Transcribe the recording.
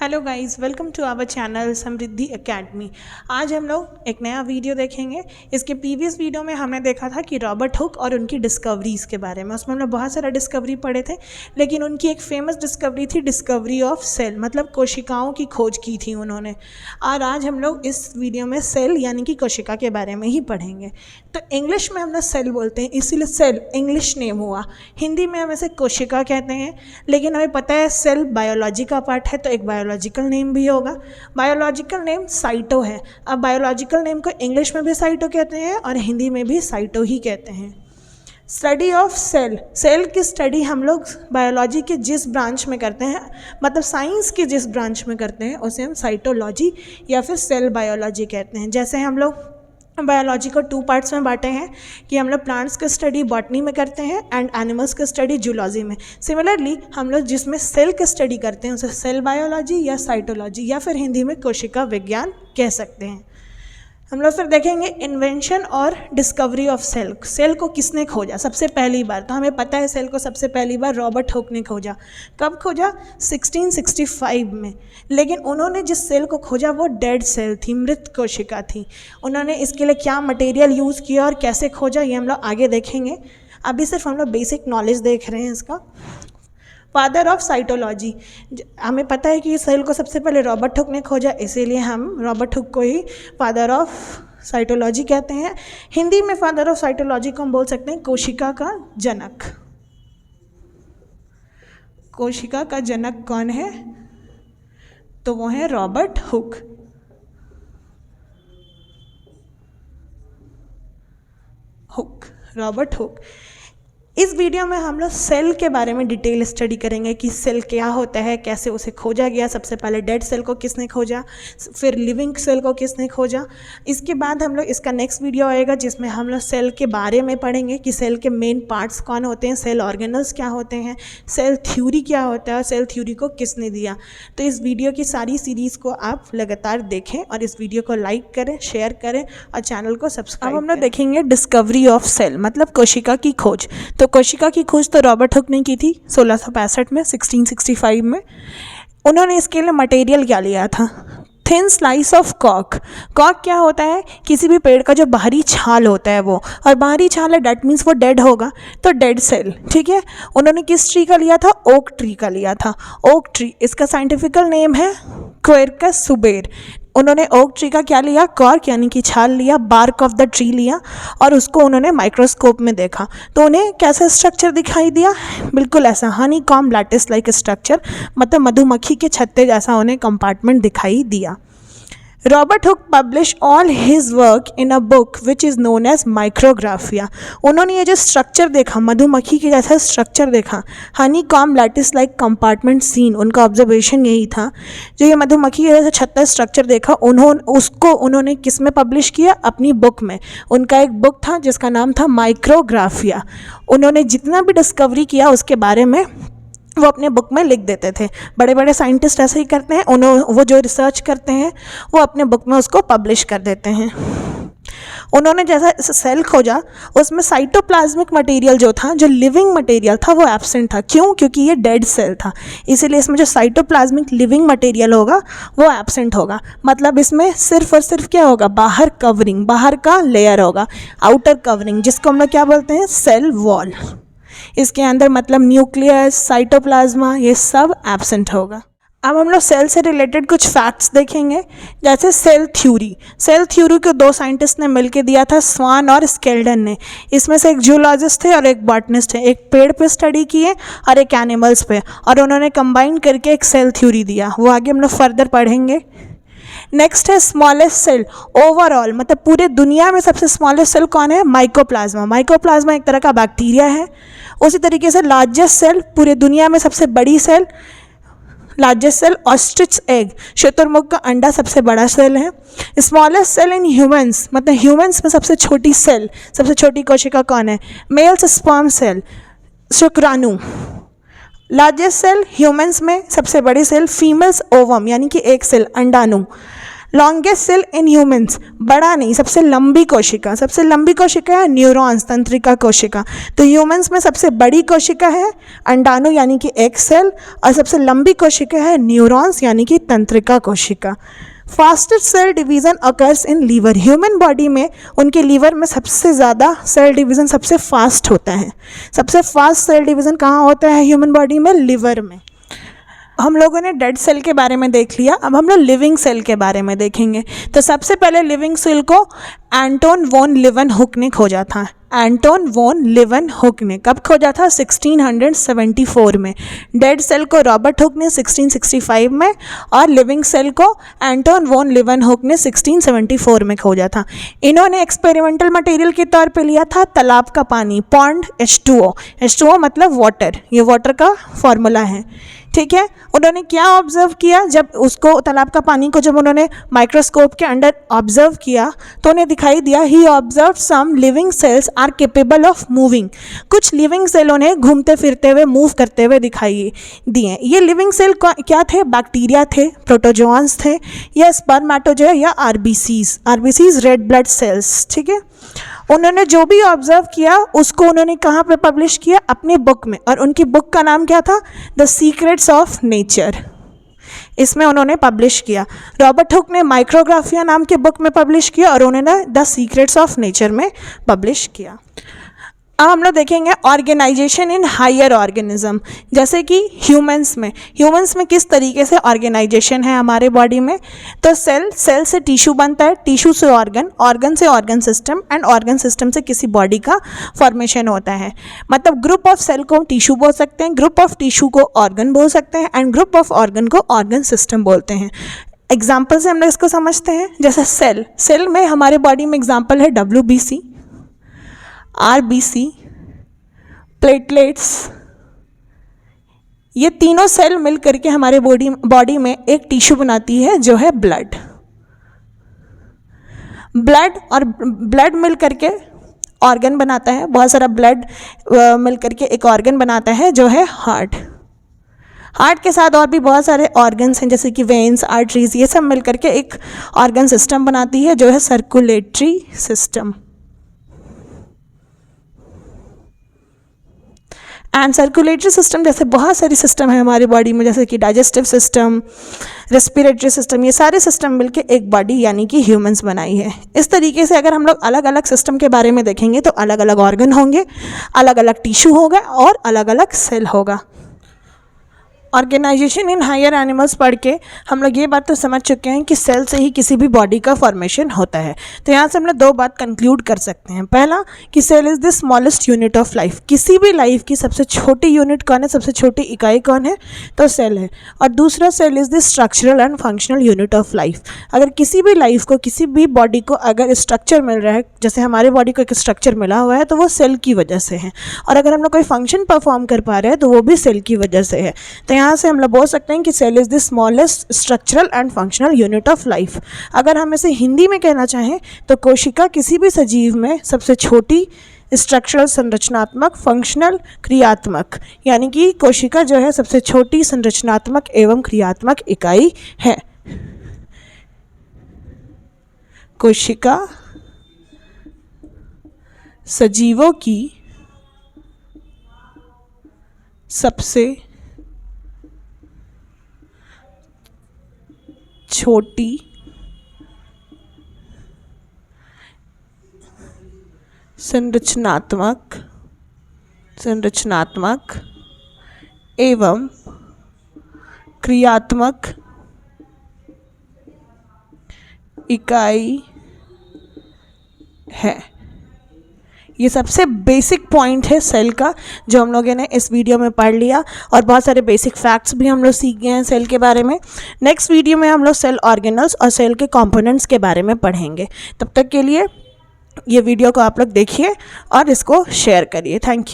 Hello guys, welcome to our channel Samriddhi academy. आज हम लोग एक नया वीडियो देखेंगे। इसके प्रीवियस वीडियो में हमने देखा था कि रॉबर्ट हुक और उनकी डिस्कवरीज़ के बारे में। उसमें हमने बहुत सारा डिस्कवरी पढ़े थे, लेकिन उनकी एक फेमस डिस्कवरी थी डिस्कवरी ऑफ सेल, मतलब कोशिकाओं की खोज की थी उन्होंने। और आज हम लोग इस वीडियो में सेल यानी कि कोशिका के बारे में ही पढ़ेंगे। तो इंग्लिश में हम लोग सेल बोलते हैं, इसीलिए सेल इंग्लिश नेम हुआ। हिंदी में हम इसे कोशिका कहते हैं, लेकिन हमें पता है सेल बायोलॉजी का पार्ट है, तो एक बायोलॉजिकल नेम भी होगा। बायोलॉजिकल नेम साइटो है। अब बायोलॉजिकल नेम को इंग्लिश में भी साइटो कहते हैं और हिंदी में भी साइटो ही कहते हैं। स्टडी ऑफ सेल, सेल की स्टडी हम लोग बायोलॉजी के जिस ब्रांच में करते हैं, मतलब साइंस के जिस ब्रांच में करते हैं, उसे हम साइटोलॉजी या फिर सेल बायोलॉजी कहते हैं। जैसे हम लोग बायोलॉजी को 2 पार्ट्स में बांटे हैं कि हम लोग प्लांट्स का स्टडी बॉटनी में करते हैं एंड एनिमल्स का स्टडी जूलॉजी में। सिमिलरली हम लोग जिसमें सेल का स्टडी करते हैं उसे सेल बायोलॉजी या साइटोलॉजी या फिर हिंदी में कोशिका विज्ञान कह सकते हैं। हम लोग फिर देखेंगे इन्वेंशन और डिस्कवरी ऑफ सेल। सेल को किसने खोजा सबसे पहली बार? तो हमें पता है सेल को सबसे पहली बार रॉबर्ट हुक ने खोजा। कब खोजा? 1665 में। लेकिन उन्होंने जिस सेल को खोजा वो डेड सेल थी, मृत कोशिका थी। उन्होंने इसके लिए क्या मटेरियल यूज़ किया और कैसे खोजा, ये हम लोग आगे देखेंगे। अभी सिर्फ हम लोग बेसिक नॉलेज देख रहे हैं इसका। फादर ऑफ साइटोलॉजी, हमें पता है कि सेल को सबसे पहले रॉबर्ट हुक ने खोजा, इसीलिए हम रॉबर्ट हुक को ही फादर ऑफ साइटोलॉजी कहते हैं। हिंदी में फादर ऑफ साइटोलॉजी को हम बोल सकते हैं कोशिका का जनक। कोशिका का जनक कौन है? तो वो है रॉबर्ट हुक। Robert Hooke. इस वीडियो में हम लोग सेल के बारे में डिटेल स्टडी करेंगे कि सेल क्या होता है, कैसे उसे खोजा गया। सबसे पहले डेड सेल को किसने खोजा, फिर लिविंग सेल को किसने खोजा। इसके बाद हम लोग इसका नेक्स्ट वीडियो आएगा जिसमें हम लोग सेल के बारे में पढ़ेंगे कि सेल के मेन पार्ट्स कौन होते हैं, सेल ऑर्गेनल्स क्या होते हैं, सेल थ्योरी क्या होता है और सेल थ्योरी को किसने दिया। तो इस वीडियो की सारी सीरीज़ को आप लगातार देखें और इस वीडियो को लाइक करें, शेयर करें और चैनल को सब्सक्राइब। अब हम लोग देखेंगे डिस्कवरी ऑफ सेल, मतलब कोशिका की खोज। तो कोशिका की खोज तो रॉबर्ट हुक ने की थी 1665 में, 1665 में। उन्होंने इसके लिए मटेरियल क्या लिया था? Thin slice of cork. Cork क्या होता है? किसी भी पेड़ का जो बाहरी छाल होता है वो, और बाहरी छाल है डैट मीन्स वो डेड होगा, तो डेड सेल। ठीक है। उन्होंने किस ट्री का लिया था? ओक ट्री का लिया था। ओक ट्री, इसका साइंटिफिकल नेम है क्वेरकस सुबेर। उन्होंने ओक ट्री का क्या लिया? कॉर्क यानी कि छाल लिया, बार्क ऑफ द ट्री लिया और उसको उन्होंने माइक्रोस्कोप में देखा तो उन्हें कैसा स्ट्रक्चर दिखाई दिया? बिल्कुल ऐसा honeycomb lattice like structure, मतलब मधुमक्खी के छत्ते जैसा उन्हें कंपार्टमेंट दिखाई दिया। Robert Hooke publish all his work in a book which is known as Micrographia. उन्होंने ये जो स्ट्रक्चर देखा, मधुमक्खी के जैसा स्ट्रक्चर देखा, honeycomb lattice like compartment seen, उनका ऑब्जर्वेशन यही था। जो ये मधुमक्खी के जैसा छत्ता स्ट्रक्चर देखा उन्होंने किस में पब्लिश किया? अपनी बुक में। उनका एक बुक था जिसका नाम था माइक्रोग्राफिया। उन्होंने जितना भी डिस्कवरी किया उसके बारे में वो अपने बुक में लिख देते थे। बड़े बड़े साइंटिस्ट ऐसे ही करते हैं, वो जो रिसर्च करते हैं वो अपने बुक में उसको पब्लिश कर देते हैं। उन्होंने जैसा सेल खोजा उसमें साइटोप्लाज्मिक मटेरियल जो था, जो लिविंग मटेरियल था, वो एब्सेंट था। क्यों? क्योंकि ये डेड सेल था, इसीलिए इसमें जो साइटोप्लाज्मिक लिविंग मटेरियल होगा वो एब्सेंट होगा। मतलब इसमें सिर्फ और सिर्फ क्या होगा? बाहर कवरिंग, बाहर का लेयर होगा, आउटर कवरिंग, जिसको हम लोग क्या बोलते हैं? Cell wall. इसके अंदर मतलब न्यूक्लियस, साइटोप्लाज्मा, ये सब एब्सेंट होगा। अब हम लोग सेल से रिलेटेड कुछ फैक्ट्स देखेंगे, जैसे सेल थ्योरी। सेल थ्योरी को 2 साइंटिस्ट ने मिलकर दिया था, स्वान और स्केल्डन ने। इसमें से एक जूलॉजिस्ट थे और एक बॉटनिस्ट है। एक पेड़ पे स्टडी किए और एक एनिमल्स पे, और उन्होंने कंबाइन करके एक सेल थ्योरी दिया। वो आगे हम लोग फर्दर पढ़ेंगे। नेक्स्ट है स्मॉलेस्ट सेल ओवरऑल, मतलब पूरे दुनिया में सबसे स्मॉलेस्ट सेल कौन है? माइकोप्लाज्मा। माइकोप्लाज्मा एक तरह का बैक्टीरिया है। उसी तरीके से लार्जेस्ट सेल, पूरे दुनिया में सबसे बड़ी cell, largest cell ostrich egg, शुतुरमुर्ग का अंडा सबसे बड़ा सेल है। स्मॉलेस्ट सेल इन ह्यूमंस, मतलब ह्यूमंस में सबसे छोटी सेल, सबसे छोटी कोशिका कौन है? मेल्स स्पर्म सेल, शुक्राणु। लार्जेस्ट सेल ह्यूमंस में सबसे बड़ी सेल फीमेल्स ओवम, यानी कि एक सेल, अंडाणु। लॉन्गेस्ट सेल इन ह्यूमंस, बड़ा नहीं, सबसे लंबी कोशिका है न्यूरॉन्स, तंत्रिका कोशिका। तो ह्यूमंस में सबसे बड़ी कोशिका है अंडाणु यानी कि एग सेल, और सबसे लंबी कोशिका है न्यूरॉन्स यानी कि तंत्रिका कोशिका। Fastest cell division occurs in liver, human body में उनके लीवर में सबसे ज़्यादा सेल डिवीज़न सबसे फास्ट होता है। सबसे फास्ट सेल डिवीज़न कहाँ होता है ह्यूमन बॉडी में? लिवर में। हम लोगों ने डेड सेल के बारे में देख लिया, अब हम लोग लिविंग सेल के बारे में देखेंगे। तो सबसे पहले लिविंग सेल को एंटोन वॉन लीवनहुक ने खोजा था। एंटोन वॉन लीवनहुक ने कब खोजा था? 1674 में। डेड सेल को रॉबर्ट हुक ने 1665 में, और लिविंग सेल को एंटोन वॉन लीवनहुक ने 1674 में खोजा था। इन्होंने एक्सपेरिमेंटल मटेरियल के तौर पे लिया था तालाब का पानी, पॉन्ड H2O। H2O मतलब वाटर, ये वाटर का फॉर्मूला है, ठीक है। उन्होंने क्या ऑब्जर्व किया? जब उसको तालाब का पानी को जब उन्होंने माइक्रोस्कोप के अंडर ऑब्जर्व किया तो उन्हें दिखाई दिया he observe some living cells are capable of moving. कुछ लिविंग सेल उन्हें घूमते फिरते हुए, मूव करते हुए दिखाई दिए। ये लिविंग सेल क्या थे? बैक्टीरिया थे, प्रोटोजोआन्स थे, या स्पर्मेटोजोआ या आरबीसीज रेड ब्लड सेल्स, ठीक है। उन्होंने जो भी ऑब्जर्व किया उसको उन्होंने कहाँ पे पब्लिश किया? अपनी बुक में, और उनकी बुक का नाम क्या था? The secrets of nature. इसमें उन्होंने पब्लिश किया। रॉबर्ट हुक ने माइक्रोग्राफिया नाम के बुक में पब्लिश किया, और उन्होंने द सीक्रेट्स ऑफ नेचर में पब्लिश किया। अब हम लोग देखेंगे ऑर्गेनाइजेशन इन हायर ऑर्गेनिज्म, जैसे कि ह्यूमंस में किस तरीके से ऑर्गेनाइजेशन है हमारे बॉडी में। तो सेल से टिश्यू बनता है, टिश्यू से ऑर्गन से organ system, and organ system से किसी बॉडी का फॉर्मेशन होता है। मतलब ग्रुप ऑफ सेल को टिश्यू बोल सकते हैं, ग्रुप ऑफ टिश्यू को ऑर्गन बोल सकते हैं, एंड ग्रुप ऑफ ऑर्गन को ऑर्गन सिस्टम बोलते हैं। एग्जाम्पल से हम लोग इसको समझते हैं। जैसे सेल में हमारे बॉडी में एग्जाम्पल है WBC, RBC, प्लेटलेट्स। ये तीनों सेल मिल करके हमारे बॉडी में एक टिश्यू बनाती है जो है ब्लड। और ब्लड मिल करके ऑर्गन बनाता है, बहुत सारा ब्लड मिल करके एक ऑर्गन बनाता है जो है हार्ट के साथ और भी बहुत सारे ऑर्गन्स हैं जैसे कि वेन्स, आर्टरीज, ये सब मिल करके एक ऑर्गन सिस्टम बनाती है जो है circulatory system. And circulatory system जैसे बहुत सारी सिस्टम है हमारी बॉडी में, जैसे कि डाइजेस्टिव सिस्टम, रेस्पिरेटरी सिस्टम, ये सारे सिस्टम मिलके एक बॉडी यानी कि ह्यूमंस बनाई है। इस तरीके से अगर हम लोग अलग अलग सिस्टम के बारे में देखेंगे तो अलग अलग ऑर्गन होंगे, अलग अलग टिश्यू होगा और अलग अलग सेल होगा। ऑर्गेनाइजेशन इन हायर एनिमल्स पढ़ के हम लोग ये बात तो समझ चुके हैं कि सेल से ही किसी भी बॉडी का फॉर्मेशन होता है। तो यहाँ से हम लोग दो बात कंक्लूड कर सकते हैं। पहला कि cell is the smallest unit of life. किसी भी लाइफ की सबसे छोटी यूनिट कौन है, सबसे छोटी इकाई कौन है? तो सेल है। और दूसरा, cell is the structural and functional unit of life. अगर किसी भी लाइफ को, किसी भी बॉडी को अगर स्ट्रक्चर मिल रहा है, जैसे हमारे बॉडी को एक स्ट्रक्चर मिला हुआ है, तो वो सेल की वजह से है। और अगर हम लोग कोई फंक्शन परफॉर्म कर पा रहे हैं तो वो भी सेल की वजह से है। तो यहाँ से हम लोग बोल सकते हैं कि cell is the smallest structural and functional unit of life. अगर हम इसे हिंदी में कहना चाहें तो कोशिका किसी भी सजीव में सबसे छोटी स्ट्रक्चरल, संरचनात्मक, फंक्शनल, क्रियात्मक, यानी कि कोशिका जो है सबसे छोटी संरचनात्मक एवं क्रियात्मक इकाई है। कोशिका सजीवों की सबसे छोटी संरचनात्मक एवं क्रियात्मक इकाई है। ये सबसे बेसिक पॉइंट है सेल का जो हम लोगों ने इस वीडियो में पढ़ लिया, और बहुत सारे बेसिक फैक्ट्स भी हम लोग सीख गए हैं सेल के बारे में। नेक्स्ट वीडियो में हम लोग सेल ऑर्गेनल्स और सेल के कंपोनेंट्स के बारे में पढ़ेंगे। तब तक के लिए ये वीडियो को आप लोग देखिए और इसको शेयर करिए। Thank you.